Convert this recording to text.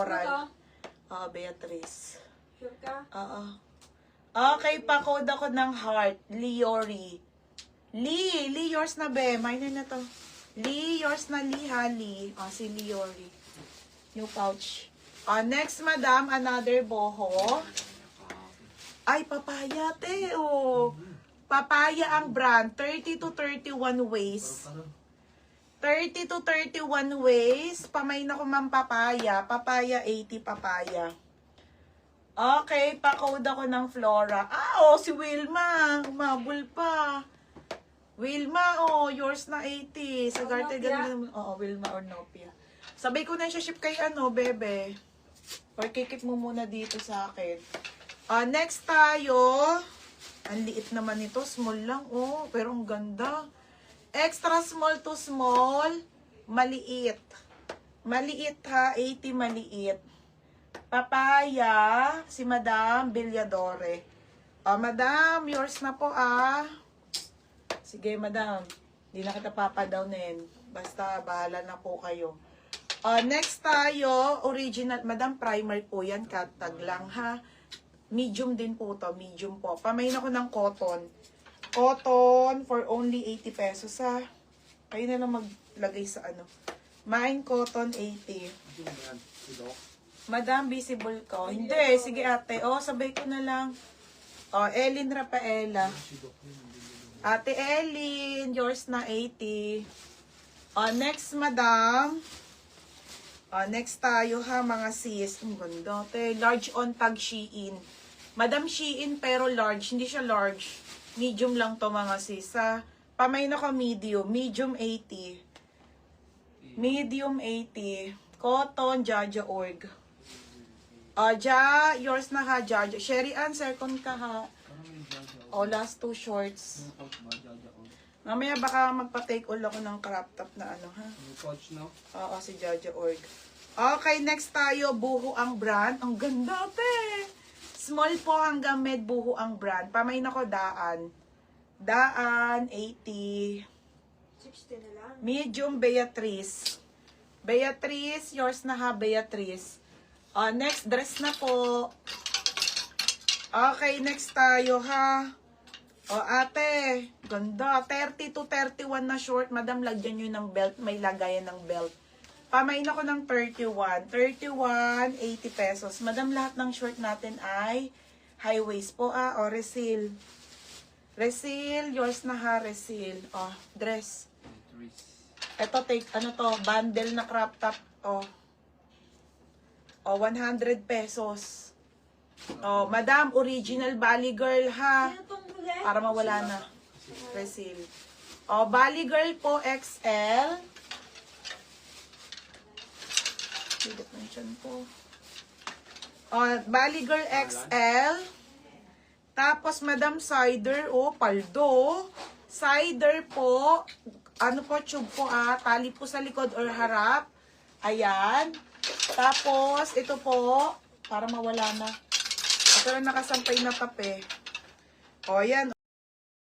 floral. Beatrice. Sure ka? Oo. Okay, pa-code ako ng heart. Liori. Lee, yours na be. Minor na to. Lee, yours na Lee, ha, Lee. Si Liori. New pouch. Next, madam, another boho. Ay, papaya, te, Papaya ang brand. 30 to 31 ways. 30 to 31 ways. Pamain ako mang papaya. Papaya, 80 papaya. Okay, pa-code ako ng Flora. Si Wilma. Umabol pa. Wilma, yours na 80. Sa Garter, ganun. Wilma or Nopia. Sabay ko na siya ship kay bebe. Or kikip mo muna dito sa akin. Next tayo. Ang liit naman ito. Small lang, pero ang ganda. Extra small to small. Maliit. Maliit ha, 80 maliit. Papaya, si Madam Villadore. Madam, yours na po Sige, Madam. Hindi na kita papadownin. Basta, bahala na po kayo. Next tayo, original. Madam, primer po yan. Katag lang, ha. Medium din po to. Medium po. Pamain ako ng cotton. Cotton for only 80 pesos, ha. Kayo na lang maglagay sa Mine cotton, 80. Madam, visible ko. Hindi, sige ate. Sabay ko na lang. Elin Rafaela. Ate Elin, yours na 80. Next, madam. Next tayo ha, mga sis. Ang ganda, ate. Large on tag Shein. Madam Shein, pero large. Hindi siya large. Medium lang to, mga sis, ha. Pamain ako medium. Medium 80. Medium 80. Cotton, Jaja Org. Yours na ha, Jaja. Sherry Ann, second ka ha. Last two shorts. Mamaya baka magpa-take all ako ng crop top na ha. Si Jaja Org. Okay, next tayo, buho ang brand. Ang ganda, te. Small po hanggang med, buho ang brand. Pamain ako, daan. Daan, 80. 60 na lang. Medium, Beatrice. Beatrice, yours na ha, Beatrice. Next, dress na po. Okay, next tayo ha. Ate, ganda. 30 to 31 na short. Madam, lagyan nyo ng belt. May lagayan ng belt. Pamain ako ng 31. 31, 80 pesos. Madam, lahat ng short natin ay high waist po resil. Resil, yours na ha, resil. Dress. Ito, take, bundle na crop top. 100 pesos. Madam, original Bali Girl ha. Para mawala na. Resil. Bali Girl po, XL. Higit na dyan po. Bali Girl XL. Tapos, Madam Cider, paldo. Cider po, tube po tali po sa likod or harap. Ayan. Tapos, ito po, para mawala na. Ito lang nakasampay na tape. Yan,